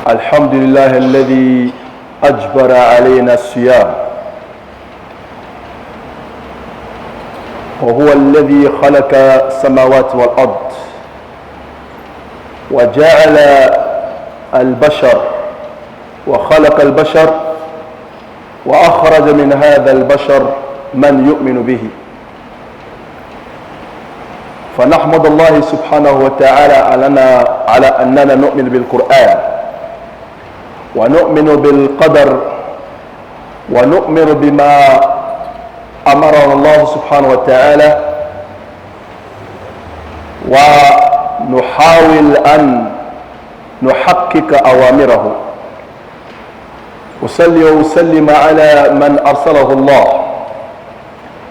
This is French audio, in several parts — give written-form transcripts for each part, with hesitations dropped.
الحمد لله الذي أجبر علينا الصيام، وهو الذي خلق السماوات والأرض وجعل البشر وخلق البشر وأخرج من هذا البشر من يؤمن به. فنحمد الله سبحانه وتعالى على أننا نؤمن بالقرآن ونؤمن بالقدر ونؤمن بما أمرنا الله سبحانه وتعالى، ونحاول أن نحقق أوامره. أصلي وأسلم على من أرسله الله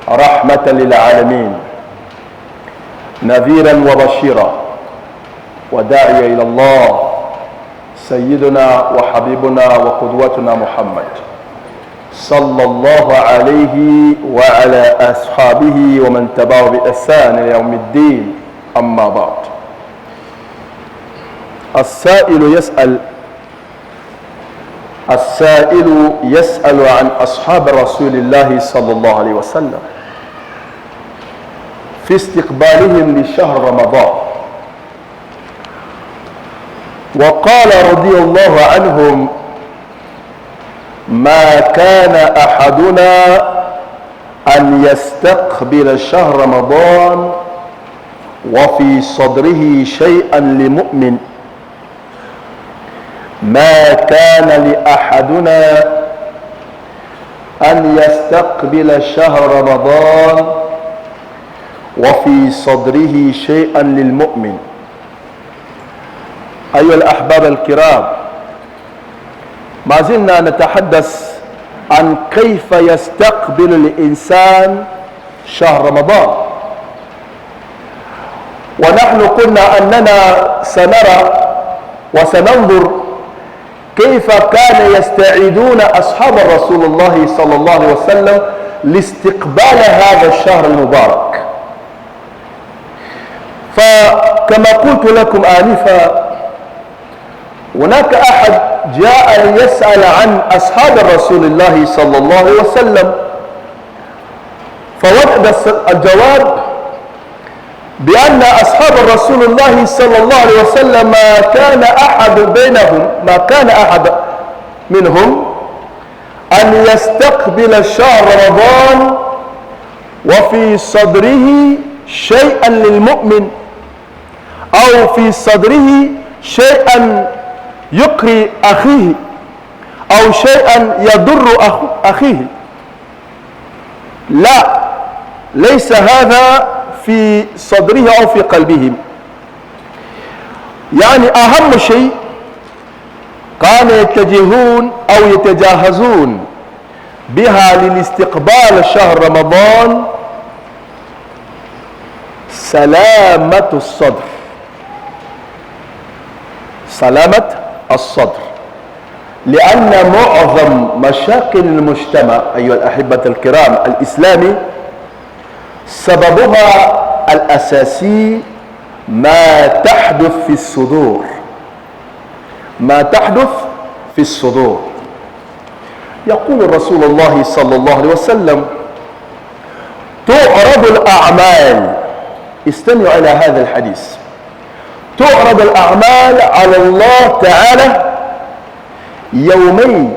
رحمة للعالمين، نذيرا وبشيرا وداعيا إلى الله، سيدنا وحبيبنا وقدوتنا محمد صلى الله عليه وعلى أصحابه ومن تبعه بإحسان إلى يوم الدين. أما بعد، السائل يسأل عن أصحاب رسول الله صلى الله عليه وسلم في استقبالهم لشهر رمضان، وقال رضي الله عنهم: ما كان أحدنا أن يستقبل شهر رمضان وفي صدره شيئا لمؤمن. ما كان لأحدنا أن يستقبل شهر رمضان وفي صدره شيئا للمؤمن. أيها الأحباب الكرام، ما زلنا نتحدث عن كيف يستقبل الإنسان شهر رمضان، ونحن قلنا أننا سنرى وسننظر كيف كان يستعدون أصحاب رسول الله صلى الله عليه وسلم لاستقبال هذا الشهر المبارك. فكما قلت لكم آنفا، هناك أحد جاء يسأل عن أصحاب رسول الله صلى الله عليه وسلم، فوجد الجواب بأن أصحاب رسول الله صلى الله عليه وسلم ما كان أحد منهم أن يستقبل شهر رمضان وفي صدره شيئا للمؤمن، أو في صدره شيئا يقري أخيه، أو شيئا يضر أخيه. لا، ليس هذا في صدره أو في قلبهم. يعني أهم شيء كانوا يتجهون أو يتجهزون بها للاستقبال شهر رمضان سلامة الصدر. سلامة الصدر، لأن معظم مشاكل المجتمع أيها الأحبة الكرام الإسلامي سببها الأساسي ما تحدث في الصدور. ما تحدث في الصدور. يقول رسول الله صلى الله عليه وسلم: تعرض الأعمال، استمعوا إلى هذا الحديث، تعرض الأعمال على الله تعالى يومي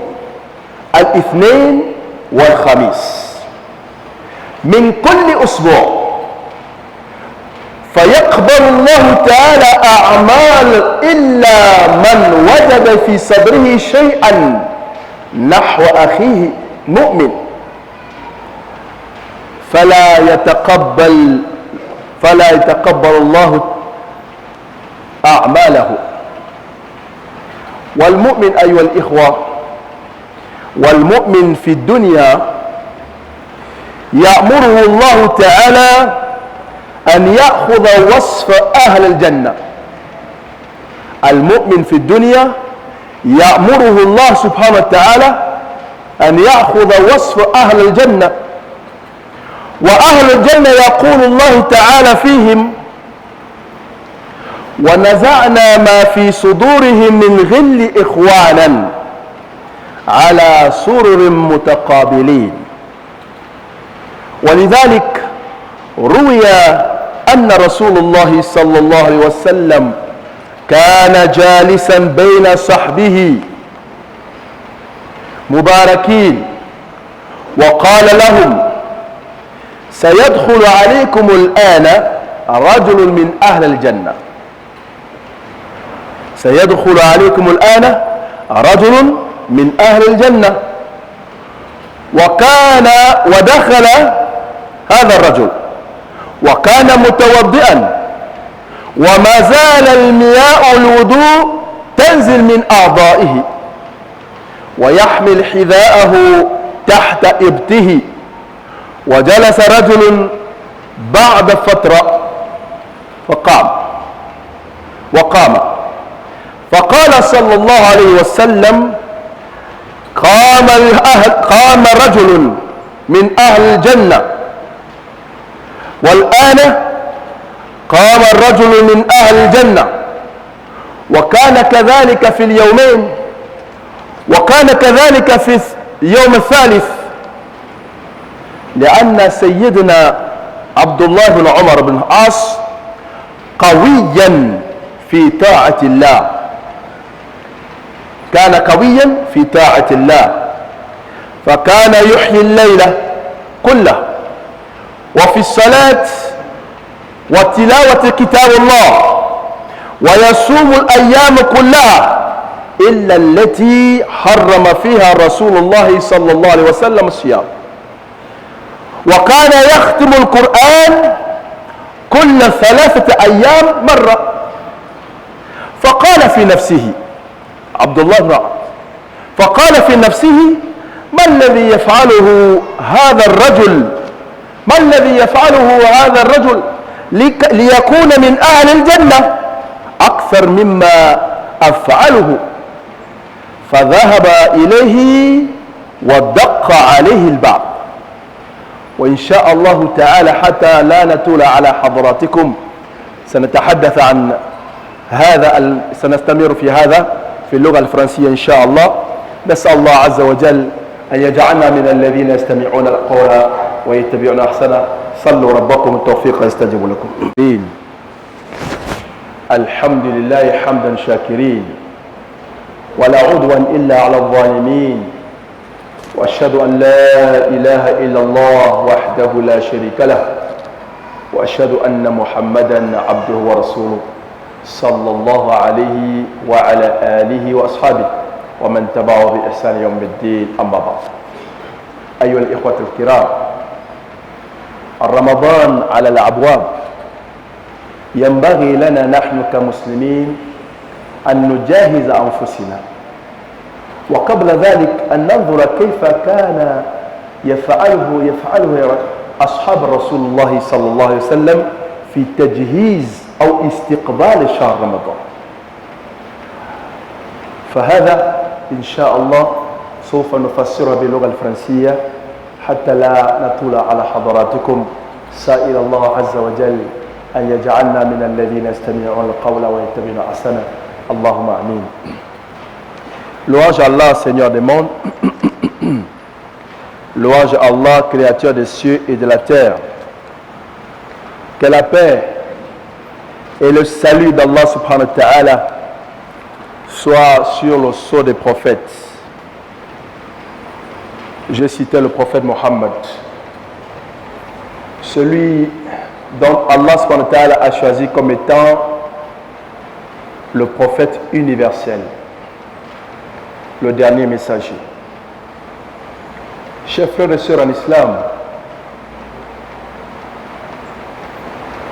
الاثنين والخميس من كل أسبوع، فيقبل الله تعالى أعمال إلا من وجد في صدره شيئا نحو أخيه مؤمن، فلا يتقبل الله أعماله. والمؤمن أيها الإخوة، والمؤمن في الدنيا يأمره الله تعالى أن يأخذ وصف أهل الجنة. المؤمن في الدنيا يأمره الله سبحانه وتعالى أن يأخذ وصف أهل الجنة، وأهل الجنة يقول الله تعالى فيهم: ونزعنا ما في صدورهم من غل إخوانا على سرر متقابلين. ولذلك روي أن رسول الله صلى الله عليه وسلم كان جالسا بين صحبه مباركين وقال لهم: سيدخل عليكم الآن رجل من أهل الجنة، سيدخل عليكم الآن رجل من أهل الجنة. ودخل هذا الرجل وكان متوضئا، وما زال المياه الوضوء تنزل من أعضائه، ويحمل حذاءه تحت إبطه. وجلس رجل بعد فترة وقام فقال صلى الله عليه وسلم: قام رجل من أهل الجنة، والآن قام الرجل من أهل الجنة. وكان كذلك في اليومين، وكان كذلك في اليوم الثالث، لأن سيدنا عبد الله بن عمر بن العاص قويا في طاعة الله، كان قويا في طاعة الله، فكان يحيي الليل كله وفي الصلاة وتلاوة كتاب الله، ويصوم الأيام كلها إلا التي حرم فيها رسول الله صلى الله عليه وسلم الصيام. وكان يختم القرآن كل 3 أيام مرة. فقال في نفسه عبد الله بن عمر، فقال في نفسه: ما الذي يفعله هذا الرجل؟ ما الذي يفعله هذا الرجل ليكون من أهل الجنة أكثر مما أفعله؟ فذهب إليه ودق عليه الباب. وإن شاء الله تعالى حتى لا نطول على حضراتكم سنتحدث عن هذا، سنستمر في هذا في اللغة الفرنسية إن شاء الله. نسأل الله عز وجل أن يجعلنا من الذين يستمعون القول ويتبعون أحسنه. صلوا ربكم التوفيق يستجيب لكم. الحمد لله حمدا شاكرين، ولا عدوان إلا على الظالمين، وأشهد أن لا إله إلا الله وحده لا شريك له، وأشهد أن محمدا عبده ورسوله صلى الله عليه وعلى آله وأصحابه ومن تبعه بإحسان يوم الدين. أما بعد، أيها الإخوة الكرام، الرمضان على الأبواب. ينبغي لنا نحن كمسلمين أن نجهز أنفسنا، وقبل ذلك أن ننظر كيف كان يفعله أصحاب رسول الله صلى الله عليه وسلم في تجهيز أو استقبال شهر رمضان. فهذا إن شاء الله سوف نفسره باللغة الفرنسية حتى لا نطول على حضراتكم، سائل الله عز وجل أن يجعلنا من الذين يستمعون القول ويتبعون أحسنه. اللهم آمين. Louange à Allah, Seigneur des mondes. Louange à Allah, Créateur des cieux et de la terre. Que la paix et le salut d'Allah subhanahu wa ta'ala soient sur le sceau des prophètes. J'ai cité le prophète Mohammed, celui dont Allah subhanahu wa ta'ala a choisi comme étant le prophète universel, le dernier messager. Chers frères et sœurs en islam,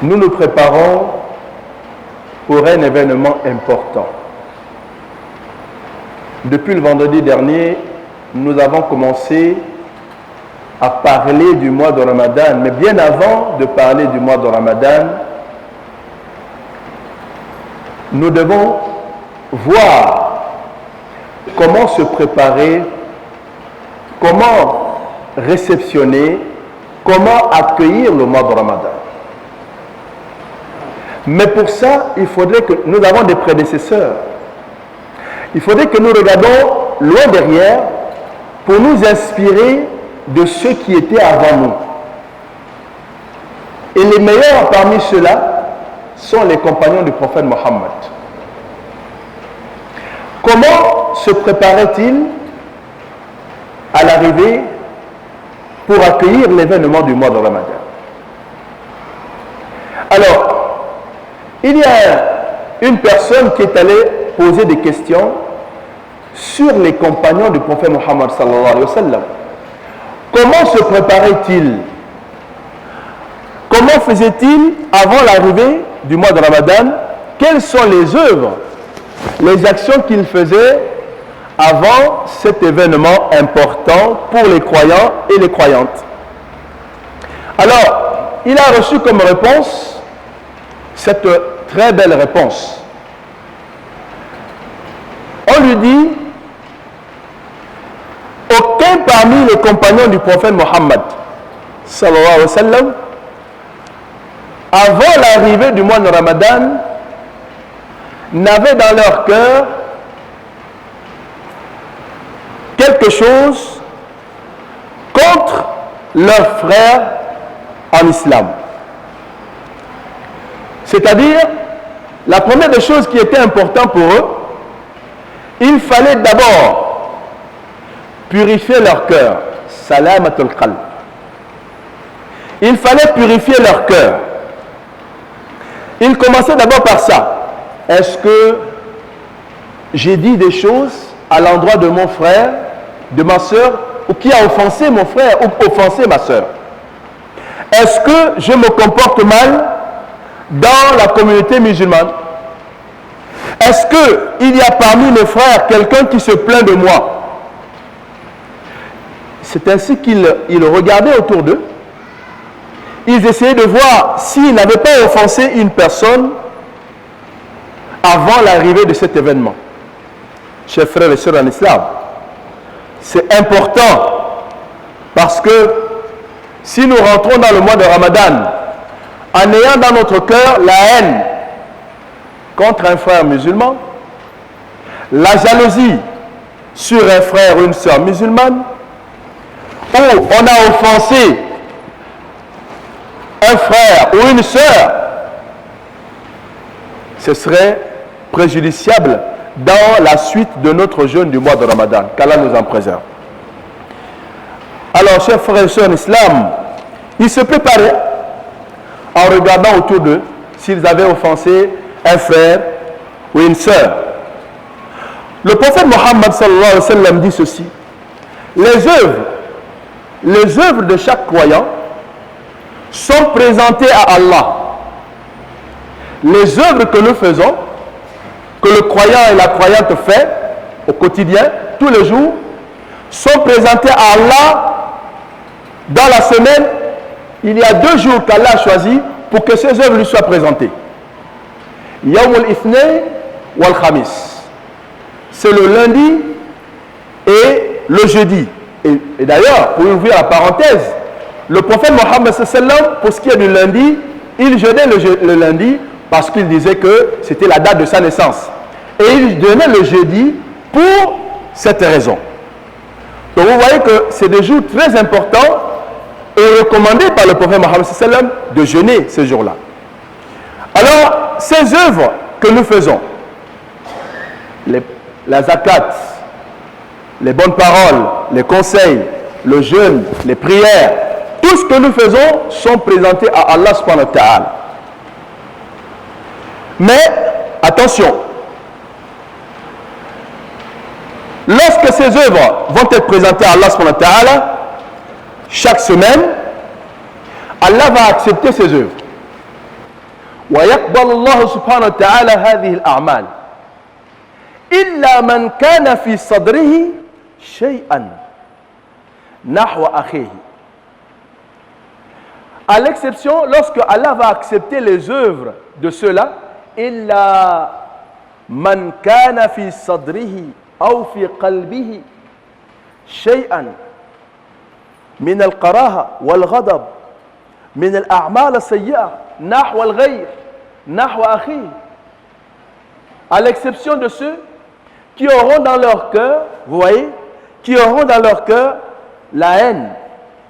nous nous préparons pour un événement important. Depuis le vendredi dernier, nous avons commencé à parler du mois de Ramadan, mais bien avant de parler du mois de Ramadan, nous devons voir comment se préparer, comment réceptionner, comment accueillir le mois de Ramadan. Mais pour ça, il faudrait que nous avons des prédécesseurs. Il faudrait que nous regardions loin derrière pour nous inspirer de ceux qui étaient avant nous. Et les meilleurs parmi ceux-là sont les compagnons du prophète Mohammed. Comment se préparaient-ils à l'arrivée pour accueillir l'événement du mois de Ramadan? Alors, il y a une personne qui est allée poser des questions sur les compagnons du prophète Mohammed sallallahu alayhi wa sallam. Comment se préparaient-ils? Comment faisaient-ils avant l'arrivée du mois de Ramadan? Quelles sont les œuvres, les actions qu'ils faisaient avant cet événement important pour les croyants et les croyantes? Alors, il a reçu comme réponse cette très belle réponse. On lui dit: aucun parmi les compagnons du prophète Mohammed sallallahu alayhi wa sallam, avant l'arrivée du mois de Ramadan, n'avait dans leur cœur quelque chose contre leurs frères en islam. C'est-à-dire, la première des choses qui était importante pour eux, il fallait d'abord purifier leur cœur. Salamatul qalb. Il fallait purifier leur cœur. Il commençait d'abord par ça. Est-ce que j'ai dit des choses à l'endroit de mon frère, de ma soeur, ou qui a offensé mon frère ou offensé ma soeur? Est-ce que je me comporte mal dans la communauté musulmane? Est-ce qu'il y a parmi mes frères quelqu'un qui se plaint de moi? C'est ainsi qu'ils regardaient autour d'eux. Ils essayaient de voir s'ils n'avaient pas offensé une personne avant l'arrivée de cet événement. Chers frères et sœurs en islam, c'est important parce que si nous rentrons dans le mois de Ramadan en ayant dans notre cœur la haine contre un frère musulman, la jalousie sur un frère ou une sœur musulmane, où on a offensé un frère ou une sœur, ce serait préjudiciable dans la suite de notre jeûne du mois de Ramadan. Qu'Allah nous en préserve. Alors, chers frères et sœurs en islam, ils se préparaient en regardant autour d'eux s'ils avaient offensé un frère ou une sœur. Le prophète Mohammed sallallahu alayhi wa sallam dit ceci: les œuvres de chaque croyant sont présentées à Allah. Les œuvres que nous faisons, que le croyant et la croyante fait au quotidien, tous les jours, sont présentées à Allah dans la semaine. Il y a 2 jours qu'Allah a choisi pour que ces œuvres lui soient présentées. Yawm al-Ithnain wal Khamis. C'est le lundi et le jeudi. Et d'ailleurs, pour ouvrir la parenthèse, le prophète Mohammed sallallahu alayhi wa sallam, pour ce qui est du lundi, il jeûnait le lundi parce qu'il disait que c'était la date de sa naissance. Et il jeûnait le jeudi pour cette raison. Donc vous voyez que c'est des jours très importants et recommandés par le prophète Mohammed sallallahu alayhi wa sallam de jeûner ces jours-là. Alors, ces œuvres que nous faisons, la zakat, les bonnes paroles, les conseils, le jeûne, les prières, tout ce que nous faisons sont présentés à Allah subhanahu wa ta'ala. Mais, attention, lorsque ces œuvres vont être présentées à Allah subhanahu wa ta'ala, chaque semaine, Allah va accepter ces œuvres. ويقبل الله سبحانه وتعالى هذه الأعمال إلا من كان في صدره شيئا نحو أخيه. À l'exception, lorsque Allah va accepter les œuvres de ceux-là, إلا من كان في صدره أو في قلبه شيئا من الكراهة والغضب من الأعمال السيئة نحو الغير nahwa akhi, à l'exception de ceux qui auront dans leur cœur, vous voyez, qui auront dans leur cœur la haine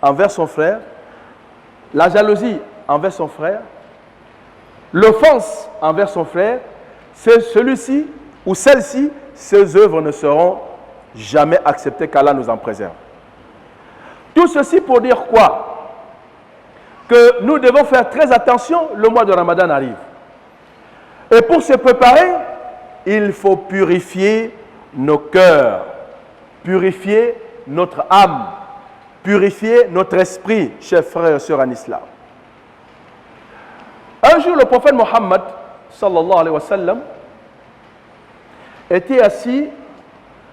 envers son frère, la jalousie envers son frère, l'offense envers son frère, c'est celui-ci ou celle-ci, ces œuvres ne seront jamais acceptées, qu'Allah nous en préserve. Tout ceci pour dire quoi? Que nous devons faire très attention, le mois de Ramadan arrive. Et pour se préparer, il faut purifier nos cœurs, purifier notre âme, purifier notre esprit, chers frères et sœurs en islam. Un jour, le prophète Mohammed, sallallahu alayhi wa sallam, était assis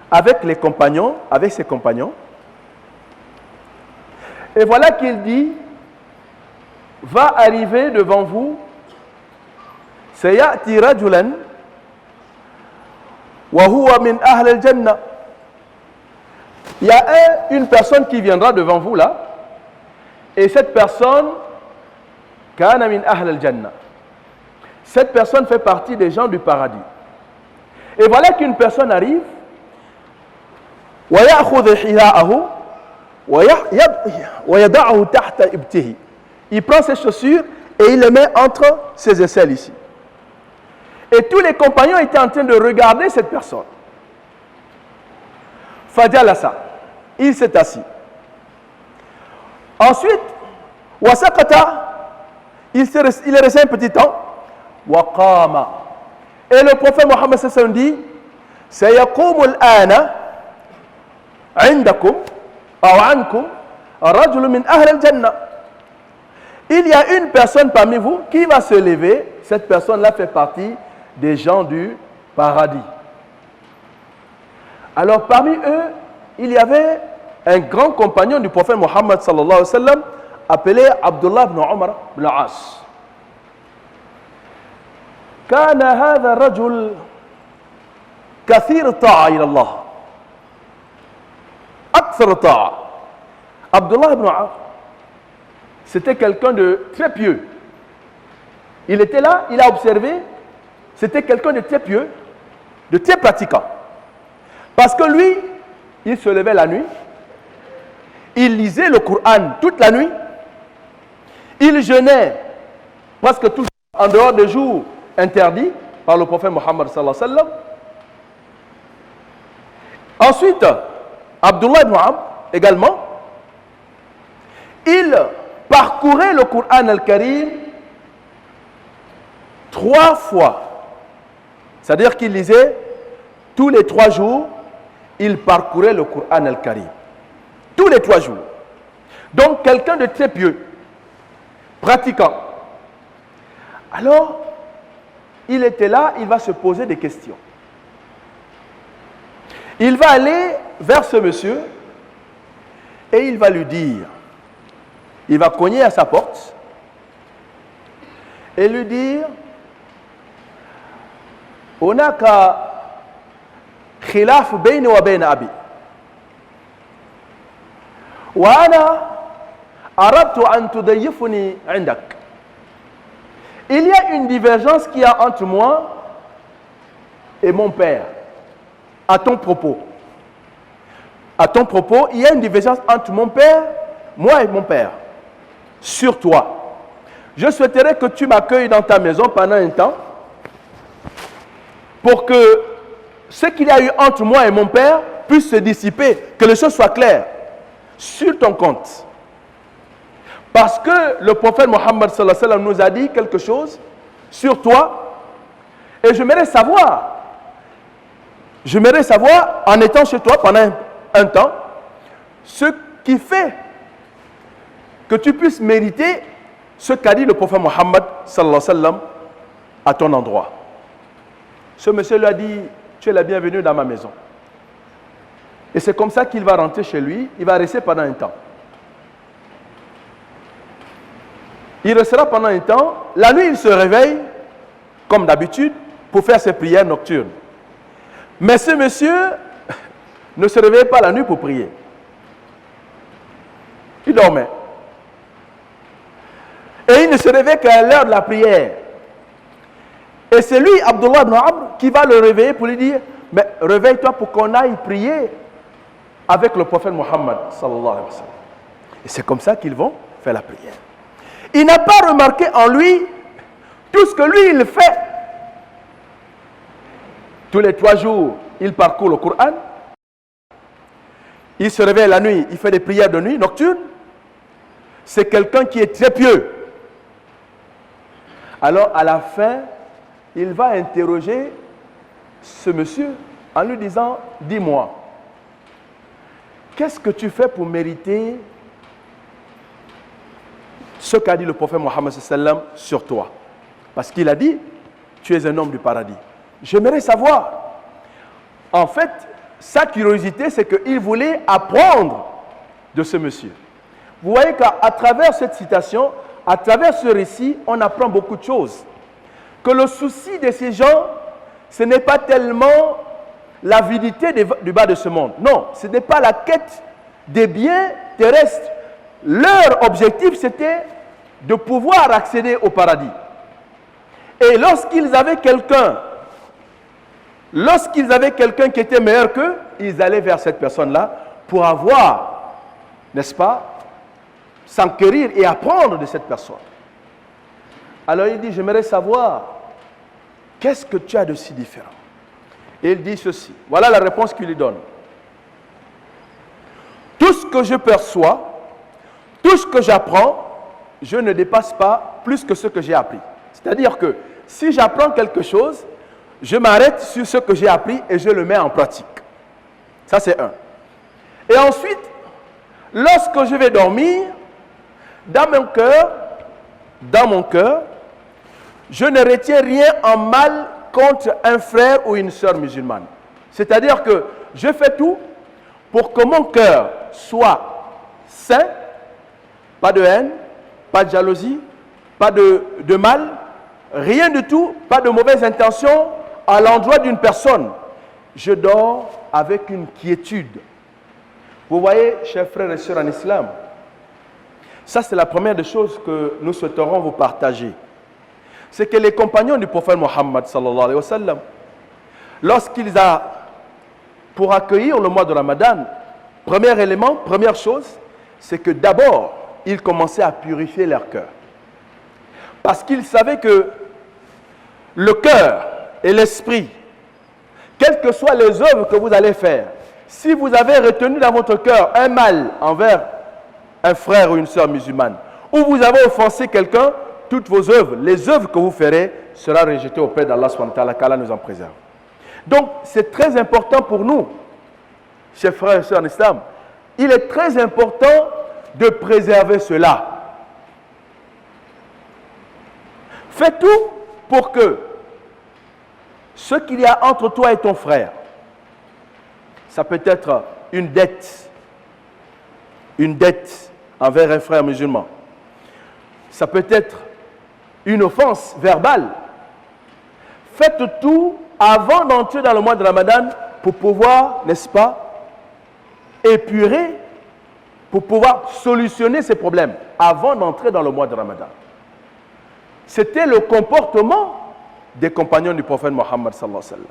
avec ses compagnons, et voilà qu'il dit, va arriver devant vous, sayati rajulan, wa huwa min ahl al-jannah. Il y a une personne qui viendra devant vous là, et cette personne, kana min ahl al-jannah. Cette personne fait partie des gens du paradis. Et voilà qu'une personne arrive, wa ya'khudhu hiya'ahu wa yada'ahu tahta ibtihi. Il prend ses chaussures et il les met entre ses aisselles ici. Et tous les compagnons étaient en train de regarder cette personne. Fajalasa, il s'est assis. Ensuite, wasaqata, il est resté un petit temps. Waqama. Et le prophète Mohammed sallallahu alayhi wa sallam dit, sayaqumu al-ana indakum aw ankum rajul min ahl al-jannah. Il y a une personne parmi vous qui va se lever. Cette personne-là fait partie des gens du paradis. Alors parmi eux, il y avait un grand compagnon du prophète Mohammed sallallahu alayhi wa sallam appelé Abdullah ibn Umar ibn al-As. كان هذا الرجل كثير الطاعة إلى الله أكثر الطاعة. Abdullah ibn Umar, c'était quelqu'un de très pieux. Il était là, il a observé, c'était quelqu'un de très pieux, de très pratiquant. Parce que lui, il se levait la nuit, il lisait le Coran toute la nuit, il jeûnait presque tout en dehors des jours interdits par le prophète Mohammed sallallahu alayhi wa sallam. Ensuite, Abdullah ibn Amr également, il parcourait le Coran al-Karim 3 fois. C'est-à-dire qu'il lisait tous les 3 jours, il parcourait le Coran al-Karim. Tous les 3 jours. Donc, quelqu'un de très pieux, pratiquant. Alors, il était là, il va se poser des questions. Il va aller vers ce monsieur et il va lui dire, il va cogner à sa porte et lui dire, هناك خلاف بيني وبين أبي وأنا أردت أن تضيفني عندك. Il y a une divergence qu'il y a entre moi et mon père. À ton propos. À ton propos, il y a une divergence entre mon père, moi et mon père. Sur toi. Je souhaiterais que tu m'accueilles dans ta maison pendant un temps pour que ce qu'il y a eu entre moi et mon père puisse se dissiper, que les choses soient claires sur ton compte. Parce que le prophète Mohammed sallallahu alayhi wa sallam nous a dit quelque chose sur toi et j'aimerais savoir, en étant chez toi pendant un temps, ce qui fait que tu puisses mériter ce qu'a dit le prophète Mohammed sallallahu alayhi wa sallam à ton endroit. Ce monsieur lui a dit, tu es la bienvenue dans ma maison. Et c'est comme ça qu'il va rentrer chez lui, il va rester pendant un temps. Il restera pendant un temps. La nuit, il se réveille, comme d'habitude, pour faire ses prières nocturnes. Mais ce monsieur ne se réveille pas la nuit pour prier. Il dormait. Et il ne se réveille qu'à l'heure de la prière. Et c'est lui, Abdullah ibn Amr, qui va le réveiller pour lui dire, mais réveille-toi pour qu'on aille prier avec le prophète Mohammed sallallahu alayhi wa sallam. Et c'est comme ça qu'ils vont faire la prière. Il n'a pas remarqué en lui tout ce que lui il fait. Tous les 3 jours, il parcourt le Coran. Il se réveille la nuit, il fait des prières de nuit, nocturnes. C'est quelqu'un qui est très pieux. Alors à la fin, il va interroger ce monsieur en lui disant, dis-moi, qu'est-ce que tu fais pour mériter ce qu'a dit le prophète Mohammed sallam sur toi? Parce qu'il a dit, tu es un homme du paradis. J'aimerais savoir. En fait, sa curiosité, c'est qu'il voulait apprendre de ce monsieur. Vous voyez qu'à travers cette citation, à travers ce récit, on apprend beaucoup de choses. Que le souci de ces gens, ce n'est pas tellement l'avidité du bas de ce monde. Non, ce n'est pas la quête des biens terrestres. Leur objectif, c'était de pouvoir accéder au paradis. Et lorsqu'ils avaient quelqu'un qui était meilleur qu'eux, ils allaient vers cette personne-là pour avoir, n'est-ce pas, s'enquérir et apprendre de cette personne. Alors il dit, j'aimerais savoir, qu'est-ce que tu as de si différent? Et il dit ceci, voilà la réponse qu'il lui donne. Tout ce que je perçois, tout ce que j'apprends, je ne dépasse pas plus que ce que j'ai appris. C'est-à-dire que si j'apprends quelque chose, je m'arrête sur ce que j'ai appris et je le mets en pratique. Ça, c'est un. Et ensuite, lorsque je vais dormir, dans mon cœur, je ne retiens rien en mal contre un frère ou une sœur musulmane. C'est-à-dire que je fais tout pour que mon cœur soit sain, pas de haine, pas de jalousie, pas de mal, rien du tout, pas de mauvaise intention à l'endroit d'une personne. Je dors avec une quiétude. Vous voyez, chers frères et sœurs en islam, ça c'est la première des choses que nous souhaiterons vous partager. C'est que les compagnons du prophète Mohammed sallallahu alayhi wa sallam, lorsqu'ils ont, pour accueillir le mois de Ramadan, premier élément, première chose, c'est que d'abord, ils commençaient à purifier leur cœur. Parce qu'ils savaient que le cœur et l'esprit, quelles que soient les œuvres que vous allez faire, si vous avez retenu dans votre cœur un mal envers un frère ou une sœur musulmane, ou vous avez offensé quelqu'un, toutes vos œuvres, les œuvres que vous ferez, seront rejetées auprès d'Allah subhanahu wa ta'ala, qu'Allah nous en préserve. Donc, c'est très important pour nous, chers frères et sœurs en islam, il est très important de préserver cela. Fais tout pour que ce qu'il y a entre toi et ton frère, ça peut être une dette envers un frère musulman. Ça peut être une offense verbale. Faites tout avant d'entrer dans le mois de Ramadan pour pouvoir, n'est-ce pas, épurer, pour pouvoir solutionner ces problèmes avant d'entrer dans le mois de Ramadan. C'était le comportement des compagnons du prophète Mohammed sallallahu alayhi wa sallam.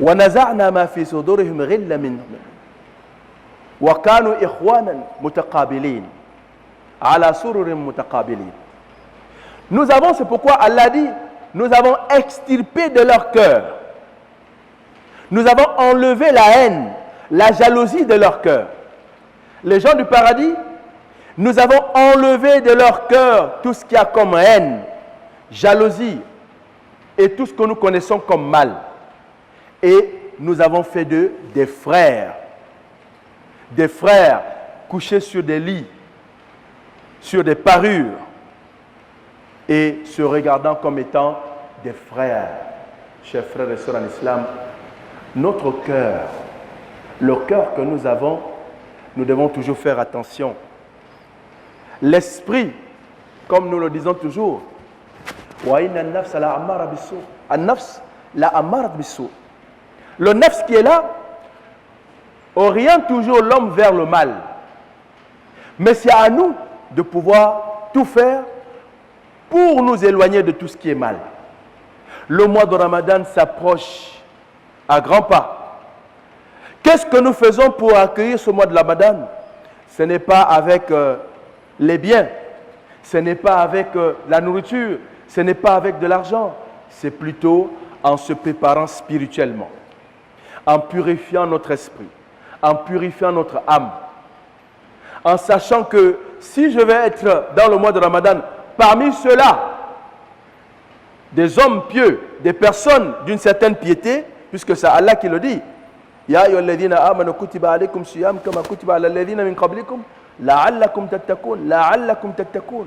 وَنَزَعْنَا مَا فِي صُدُورِهِمْ غِلًّا مِنْهُمْ وَكَانُوا إِخْوَانًا مُتَقَابِلِينَ عَلَى سُرُرٍ مُتَقَابِلِينَ. Nous avons, c'est pourquoi Allah dit, nous avons extirpé de leur cœur. Nous avons enlevé la haine, la jalousie de leur cœur. Les gens du paradis, nous avons enlevé de leur cœur tout ce qu'il y a comme haine, jalousie et tout ce que nous connaissons comme mal. Et nous avons fait d'eux des frères couchés sur des lits, sur des parures et se regardant comme étant des frères. Chers frères et sœurs en islam, notre cœur, le cœur que nous avons, nous devons toujours faire attention. L'esprit, comme nous le disons toujours, le nafs qui est là oriente toujours l'homme vers le mal. Mais c'est à nous de pouvoir tout faire pour nous éloigner de tout ce qui est mal. Le mois de Ramadan s'approche à grands pas. Qu'est-ce que nous faisons pour accueillir ce mois de Ramadan? Ce n'est pas avec les biens, ce n'est pas avec la nourriture, ce n'est pas avec de l'argent, c'est plutôt en se préparant spirituellement, en purifiant notre esprit, en purifiant notre âme, en sachant que si je vais être dans le mois de Ramadan, parmi ceux-là, des hommes pieux, des personnes d'une certaine piété, puisque c'est Allah qui le dit, Ya ayyuhalladhina amanu kutiba alaykum siyam kama kutiba ala alladhina min qablikum la'allakum tattaqun.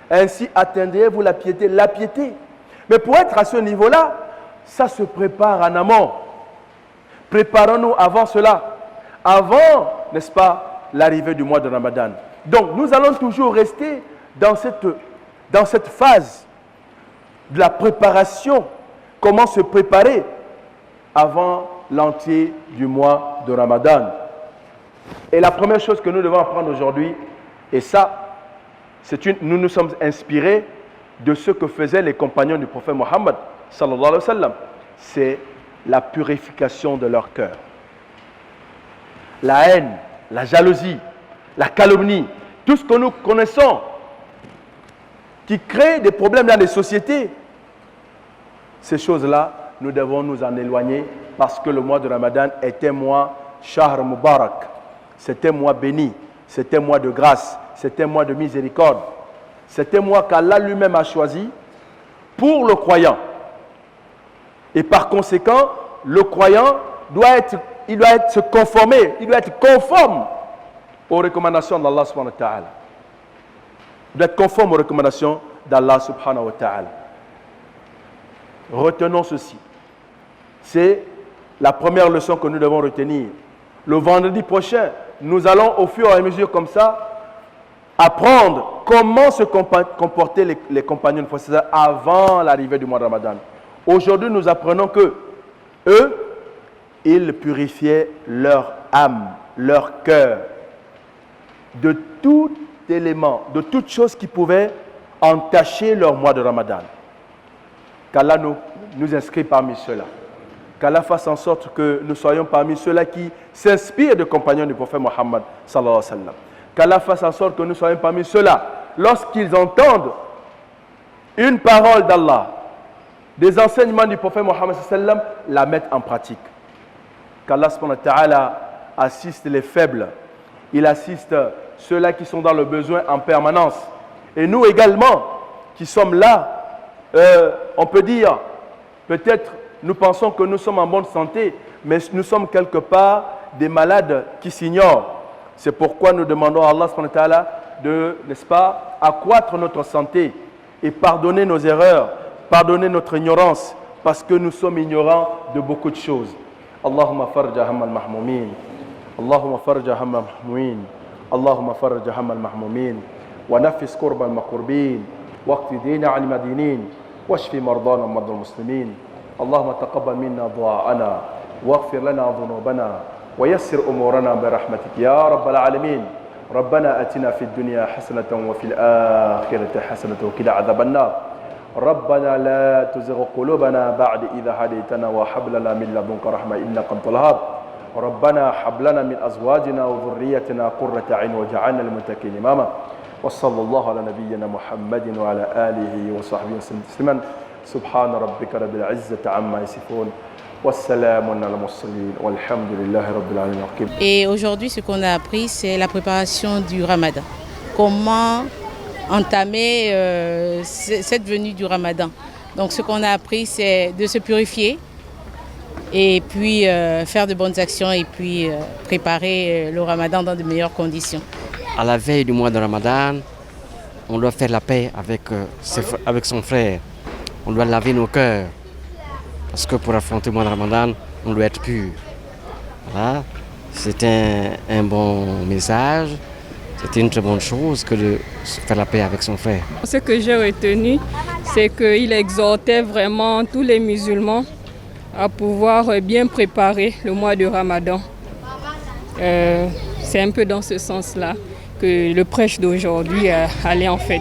Ainsi atteindrez-vous la piété. La piété. Mais pour être à ce niveau-là, ça se prépare en amont. Préparons-nous avant cela. Avant, n'est-ce pas, l'arrivée du mois de Ramadan. Donc, nous allons toujours rester dans cette phase de la préparation. Comment se préparer avant l'entrée du mois de Ramadan. Et la première chose que nous devons apprendre aujourd'hui, et ça, nous nous sommes inspirés de ce que faisaient les compagnons du prophète Mohammed, sallallahu alayhi wa sallam, c'est la purification de leur cœur. La haine, la jalousie, la calomnie, tout ce que nous connaissons, qui crée des problèmes dans les sociétés, ces choses-là, nous devons nous en éloigner parce que le mois de Ramadan est un mois Shahr Mubarak. C'est un mois béni, c'est un mois de grâce, c'est un mois de miséricorde. C'est un mois qu'Allah lui-même a choisi pour le croyant. Et par conséquent, le croyant doit se conformer, il doit être conforme aux recommandations d'Allah subhanahu wa ta'ala. Il doit être conforme aux recommandations d'Allah subhanahu wa ta'ala. Retenons ceci. C'est la première leçon que nous devons retenir. Le vendredi prochain, nous allons au fur et à mesure comme ça apprendre comment se comportaient les compagnons de prophète avant l'arrivée du mois de Ramadan. Aujourd'hui, nous apprenons que eux, ils purifiaient leur âme, leur cœur de tout élément, de toute chose qui pouvait entacher leur mois de Ramadan. Qu'Allah nous inscrit parmi ceux-là. Qu'Allah fasse en sorte que nous soyons parmi ceux-là qui s'inspirent des compagnons du prophète Mohammed sallallahu alayhi wa sallam. Qu'Allah fasse en sorte que nous soyons parmi ceux-là, lorsqu'ils entendent une parole d'Allah, des enseignements du prophète Mohammed sallallahu alayhi wa sallam, la mettent en pratique. Qu'Allah subhanahu wa ta'ala assiste les faibles, il assiste ceux-là qui sont dans le besoin en permanence. Et nous également, qui sommes là, on peut dire, peut-être nous pensons que nous sommes en bonne santé, mais nous sommes quelque part des malades qui s'ignorent. C'est pourquoi nous demandons à Allah subhanahu wa ta'ala de, n'est-ce pas, accroître notre santé et pardonner nos erreurs, pardonner notre ignorance, parce que nous sommes ignorants de beaucoup de choses. Allahumma farja hamma al-mahmoumin, Allahumma farja hamma al-mahmoumin, Allahumma farja hamma al-mahmoumin, wa nafis kurba al-makurbin, waqti dina al-madinin, washfi mardana marda al-muslimin. اللهم تقبل منا دعاءنا واغفر لنا ذنوبنا ويسر أمورنا برحمتك يا رب العالمين. ربنا آتنا في الدنيا حسنة وفي الآخرة حسنة وقنا عذاب النار. ربنا لا تزغ قلوبنا بعد إذا هديتنا وهب لنا من لدنك رحمة إنك أنت الوهاب. ربنا هب لنا من أزواجنا وذريتنا قرة عين واجعلنا للمتقين إماما. وصلى الله على نبينا محمد وعلى آله وصحبه وسلم تسليما. سبحان ربك رب العزة عما يصفون والسلام على المرسلين والحمد لله رب العالمين. Et aujourd'hui, ce qu'on a appris, c'est la préparation du Ramadan. Comment entamer cette venue du Ramadan. Donc, ce qu'on a appris, c'est de se purifier et puis faire de bonnes actions et puis préparer le Ramadan dans de meilleures conditions. À la veille du mois de Ramadan, on doit faire la paix avec son frère. On doit laver nos cœurs, parce que pour affronter le mois de Ramadan, on doit être pur. Voilà. C'est un bon message, c'est une très bonne chose que de faire la paix avec son frère. Ce que j'ai retenu, c'est qu'il exhortait vraiment tous les musulmans à pouvoir bien préparer le mois de Ramadan. C'est un peu dans ce sens-là que le prêche d'aujourd'hui allait en fait.